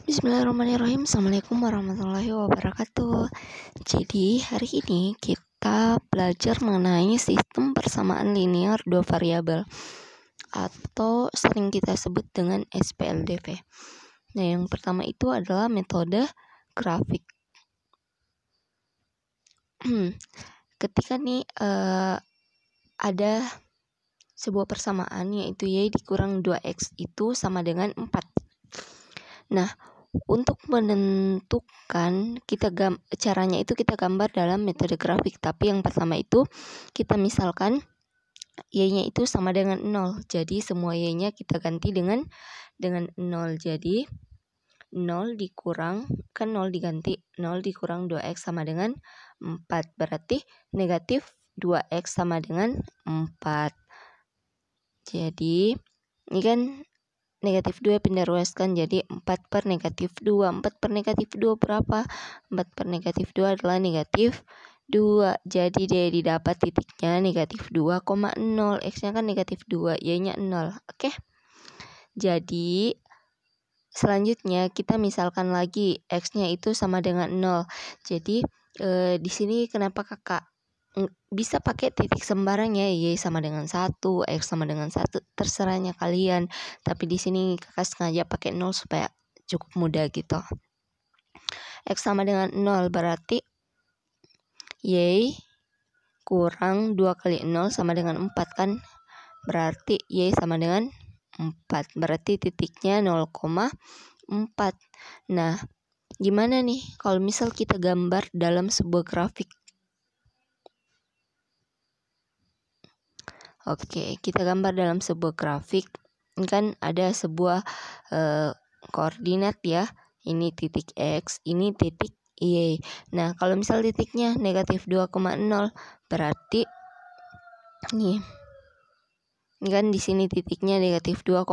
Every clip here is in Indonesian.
Bismillahirrahmanirrahim. Assalamualaikum warahmatullahi wabarakatuh. Jadi hari ini kita belajar mengenai sistem persamaan linear dua variabel atau sering kita sebut dengan SPLDV. Nah, yang pertama itu adalah metode grafik. Ketika nih ada sebuah persamaan yaitu Y dikurang 2X itu sama dengan 4. Nah, untuk menentukan caranya itu kita gambar dalam metode grafik. Tapi yang pertama itu kita misalkan Y-nya itu sama dengan 0. Jadi semua Y-nya kita ganti dengan 0. Jadi 0 dikurang, kan 0 diganti 0 dikurang 2X sama dengan 4. Berarti negatif 2X sama dengan 4. Jadi ini kan negatif 2 pindah ruaskan jadi 4 per negatif 2. 4 per negatif 2 berapa? 4 per negatif 2 adalah negatif 2. Jadi dia didapat titiknya negatif 2,0. X-nya kan negatif 2, Y-nya 0. Oke. Jadi selanjutnya kita misalkan lagi X-nya itu sama dengan 0. Jadi di sini kenapa kakak bisa pakai titik sembarang ya, Y sama dengan 1, X sama dengan 1, terserahnya kalian. Tapi di sini kakak sengaja pakai 0 supaya cukup mudah gitu. X sama dengan 0 berarti Y kurang 2 kali 0 sama dengan 4 kan. Berarti Y sama dengan 4. Berarti titiknya 0,4. Nah, gimana nih kalau misal kita gambar dalam sebuah grafik? Oke, kita gambar dalam sebuah grafik. Ini kan ada sebuah koordinat ya. Ini titik X, ini titik Y. Nah, kalau misal titiknya negatif 2,0 berarti nih. Ini kan di sini titiknya negatif 2,0.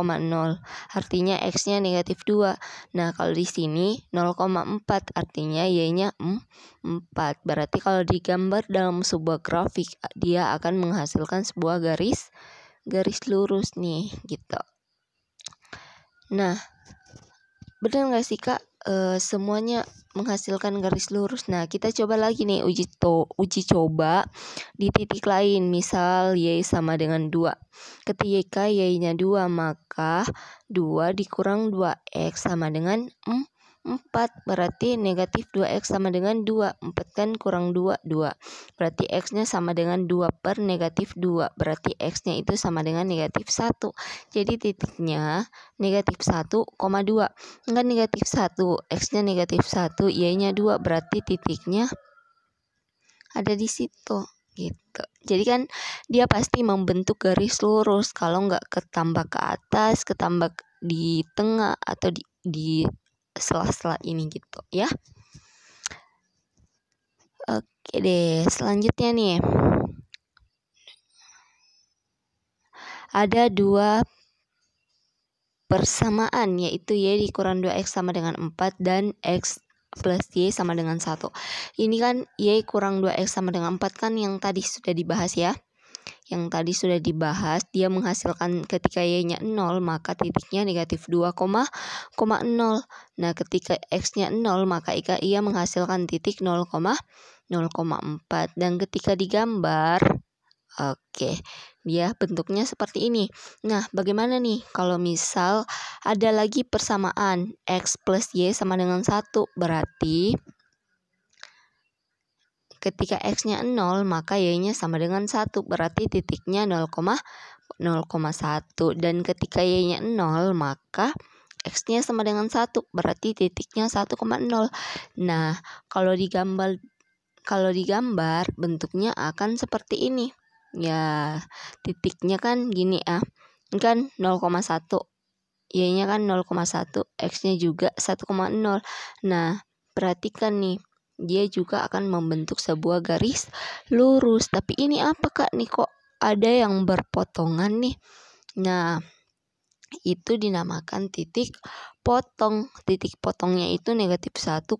Artinya X-nya negatif 2. Nah, kalau di sini 0,4 artinya Y-nya 4. Berarti kalau digambar dalam sebuah grafik dia akan menghasilkan sebuah garis lurus nih gitu. Nah, benar nggak sih Kak? Semuanya menghasilkan garis lurus. Nah, kita coba lagi nih uji coba di titik lain. Misal Y sama dengan 2. Ketika Y-nya 2, maka 2 dikurang 2X sama dengan 4. Berarti negatif 2X sama dengan 2. 4 kan kurang 2, 2. Berarti X-nya sama dengan 2 per negatif 2. Berarti X-nya itu sama dengan negatif 1. Jadi titiknya negatif 1,2. Kan negatif 1, X-nya negatif 1, Y-nya 2. Berarti titiknya ada di situ gitu. Jadi kan dia pasti membentuk garis lurus. Kalau nggak ketambah ke atas, ketambah di tengah atau di sela-sela ini gitu ya. Oke deh, selanjutnya nih ada dua persamaan, yaitu Y dikurang 2X sama dengan 4 dan X plus Y sama dengan 1. Ini kan Y kurang 2X sama dengan 4 kan yang tadi sudah dibahas ya. Yang tadi sudah dibahas, dia menghasilkan ketika Y-nya 0, maka titiknya negatif 2,0. Nah, ketika X-nya 0, maka ia menghasilkan titik 0,4. Dan ketika digambar, oke, dia bentuknya seperti ini. Nah, bagaimana nih kalau misal ada lagi persamaan X plus Y sama dengan 1, berarti ketika X-nya 0, maka Y-nya sama dengan 1. Berarti titiknya 0,1. Dan ketika Y-nya 0, maka X-nya sama dengan 1. Berarti titiknya 1,0. Nah, kalau digambar bentuknya akan seperti ini. Ya, titiknya kan gini ya. Ini kan 0,1. Y-nya kan 0,1. X-nya juga 1,0. Nah, perhatikan nih. Dia juga akan membentuk sebuah garis lurus. Tapi ini apa Kak nih, kok ada yang berpotongan nih? Nah, itu dinamakan titik potong. Titik potongnya itu negatif 1,2.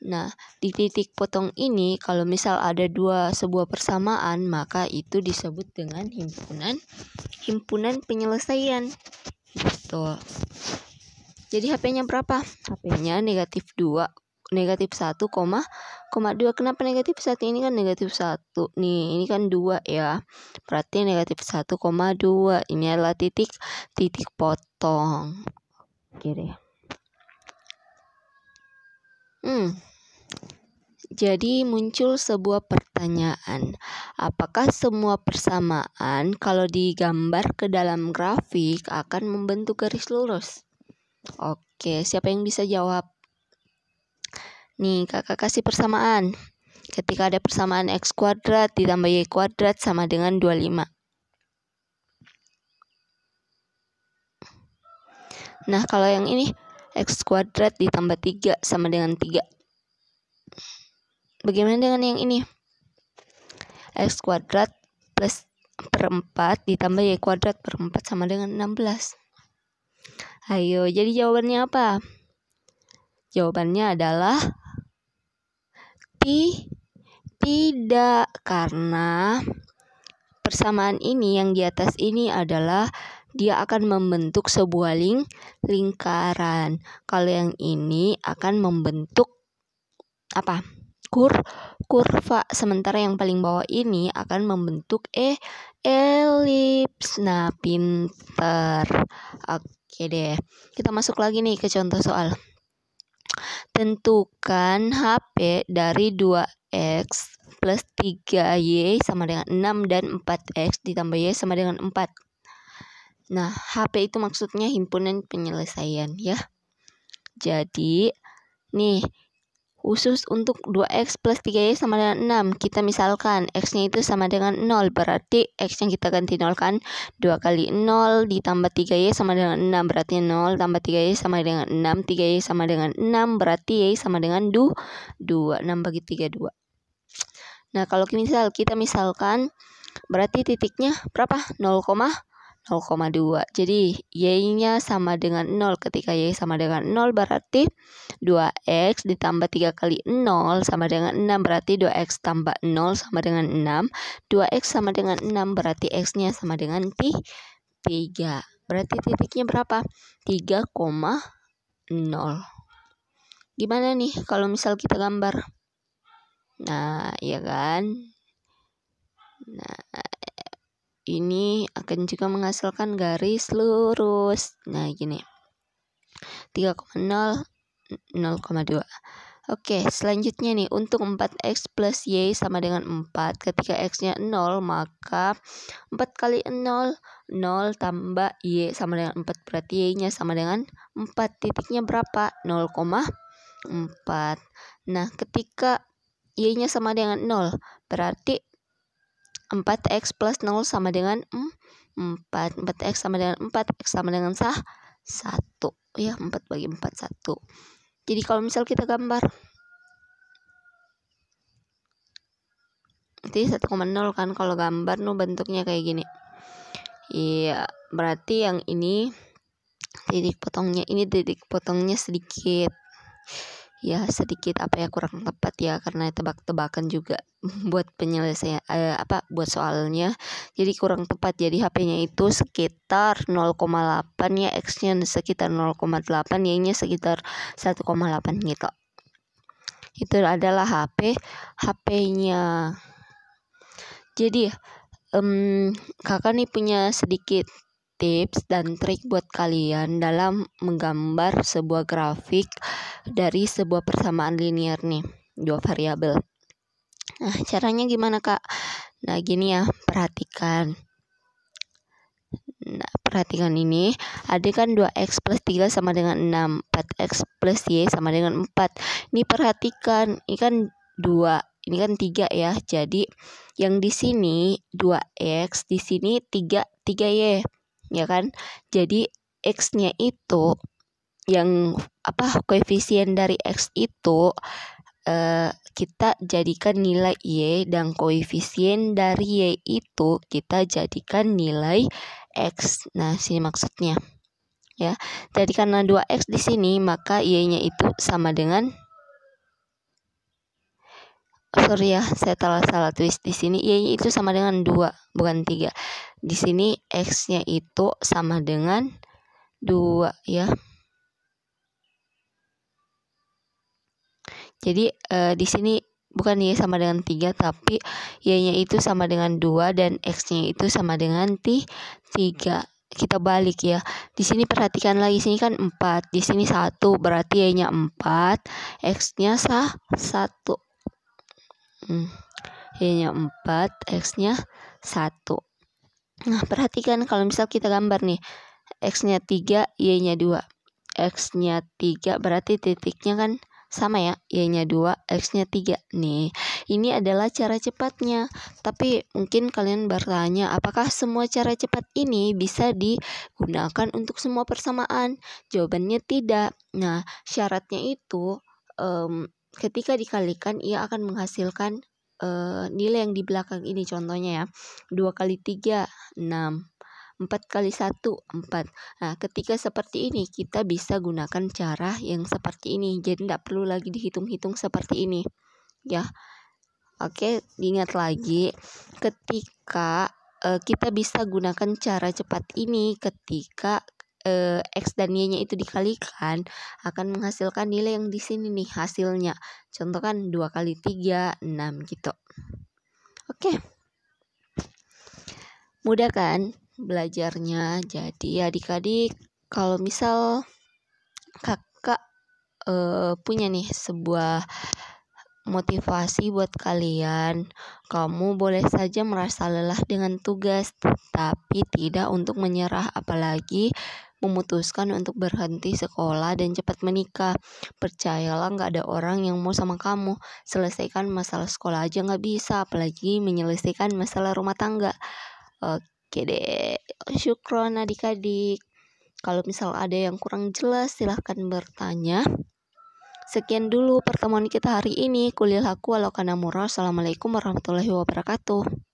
Nah, di titik potong ini kalau misal ada sebuah persamaan, maka itu disebut dengan himpunan penyelesaian. Betul. Jadi HP-nya berapa? HP-nya negatif 2, negatif 1, 2. Kenapa negatif 1? Ini kan negatif 1 nih, ini kan 2 ya, berarti negatif 1,2. Ini adalah titik potong. Oke deh. Jadi muncul sebuah pertanyaan, apakah semua persamaan kalau digambar ke dalam grafik akan membentuk garis lurus? Oke, siapa yang bisa jawab? Nih, kakak kasih persamaan. Ketika ada persamaan x kuadrat ditambah y kuadrat sama dengan 25. Nah, kalau yang ini x kuadrat ditambah 3 sama dengan 3. Bagaimana dengan yang ini? X kuadrat plus per 4 ditambah y kuadrat per 4 sama dengan 16. Ayo, jadi jawabannya apa? Jawabannya adalah tidak, karena persamaan ini yang di atas ini adalah dia akan membentuk sebuah lingkaran. Kalau yang ini akan membentuk apa? Kurva. Sementara yang paling bawah ini akan membentuk elips. Nah, pinter. Oke deh. Kita masuk lagi nih ke contoh soal. Tentukan HP dari 2x plus 3y sama dengan 6 dan 4x ditambah y sama dengan 4. Nah, HP itu maksudnya himpunan penyelesaian ya. Jadi, nih, khusus untuk 2x plus 3y sama dengan 6. Kita misalkan x-nya itu sama dengan 0. Berarti x yang kita ganti 0 kan. 2 kali 0 ditambah 3y sama dengan 6. Berarti 0 tambah 3y sama dengan 6. 3y sama dengan 6. Berarti y sama dengan 2. 6 bagi 3, 2. Nah, kalau kita misalkan berarti titiknya berapa? 0,2. Jadi y-nya sama dengan 0. Ketika y sama dengan 0 berarti 2x ditambah 3 kali 0 sama dengan 6. Berarti 2x tambah 0 sama dengan 6. 2x sama dengan 6 berarti x-nya sama dengan 3. Berarti titiknya berapa? 3,0. Gimana nih kalau misal kita gambar? Nah, ya kan? Nah, ini akan juga menghasilkan garis lurus. Nah, gini. 3,0, 0,2. Oke, selanjutnya nih, untuk 4x plus y sama dengan 4. Ketika x-nya 0, maka 4 kali 0, 0 tambah y sama dengan 4. Berarti y-nya sama dengan 4. Titiknya berapa? 0,4. Nah, ketika y-nya sama dengan 0, berarti 4x plus 0 sama dengan 4. 4x sama dengan 4. X sama dengan 1. Ya, 4 bagi 4, 1. Jadi kalau misal kita gambar, nanti 1,0 kan kalau gambar bentuknya kayak gini. Iya, berarti yang ini titik potongnya sedikit. Ya, sedikit kurang tepat ya, karena tebak-tebakan juga buat penyelesaian buat soalnya. Jadi kurang tepat. Jadi HP-nya itu sekitar 0,8 ya, X-nya sekitar 0,8, Y-nya sekitar 1,8 gitu. Itu adalah HP-nya. Jadi kakak nih punya sedikit tips dan trik buat kalian dalam menggambar sebuah grafik dari sebuah persamaan linear nih, 2 variabel. Nah, caranya gimana, Kak? Nah, gini ya, perhatikan. Nah, perhatikan ini, ada kan 2x plus 3 sama dengan 6, 4x plus y sama dengan 4. Ini perhatikan, ini kan 2, ini kan 3 ya. Jadi yang di sini 2x, di sini 3y. Ya kan? Jadi x-nya itu yang koefisien dari x itu kita jadikan nilai y, dan koefisien dari y itu kita jadikan nilai x. Nah, sini maksudnya ya. Jadi karena 2x di sini, maka y-nya itu sama dengan saya salah tulis di sini. Y-nya itu sama dengan 2, bukan 3. Di sini x-nya itu sama dengan 2 ya. Jadi di sini bukan Y sama dengan 3, tapi Y-nya itu sama dengan 2 dan X-nya itu sama dengan 3. Kita balik ya. Di sini perhatikan lagi, sini kan 4, di sini 1, berarti Y-nya 4, X-nya 1. Y-nya 4, X-nya 1. Nah, perhatikan kalau misal kita gambar nih, X-nya 3, Y-nya 2. X-nya 3 berarti titiknya kan sama ya, Y-nya 2, X-nya 3. Nih, ini adalah cara cepatnya. Tapi mungkin kalian bertanya, apakah semua cara cepat ini bisa digunakan untuk semua persamaan? Jawabannya tidak. Nah, syaratnya itu ketika dikalikan ia akan menghasilkan nilai yang di belakang ini. Contohnya ya, 2 kali 3, 6. 4 kali 1, 4. Nah, ketika seperti ini kita bisa gunakan cara yang seperti ini. Jadi tidak perlu lagi dihitung-hitung seperti ini. Ya. Oke, ingat lagi ketika kita bisa gunakan cara cepat ini ketika X dan Y-nya itu dikalikan akan menghasilkan nilai yang di sini nih hasilnya. Contoh kan 2 kali 3, 6 gitu. Oke. Mudah kan belajarnya? Jadi adik-adik, kalau misal kakak punya nih sebuah motivasi buat kalian, kamu boleh saja merasa lelah dengan tugas, tapi tidak untuk menyerah, apalagi memutuskan untuk berhenti sekolah dan cepat menikah. Percayalah, gak ada orang yang mau sama kamu. Selesaikan masalah sekolah aja gak bisa, apalagi menyelesaikan masalah rumah tangga. Oke deh, syukron adik-adik. Kalau misal ada yang kurang jelas silahkan bertanya. Sekian dulu pertemuan kita hari ini. Qulil haqqu walau kana murra. Assalamualaikum warahmatullahi wabarakatuh.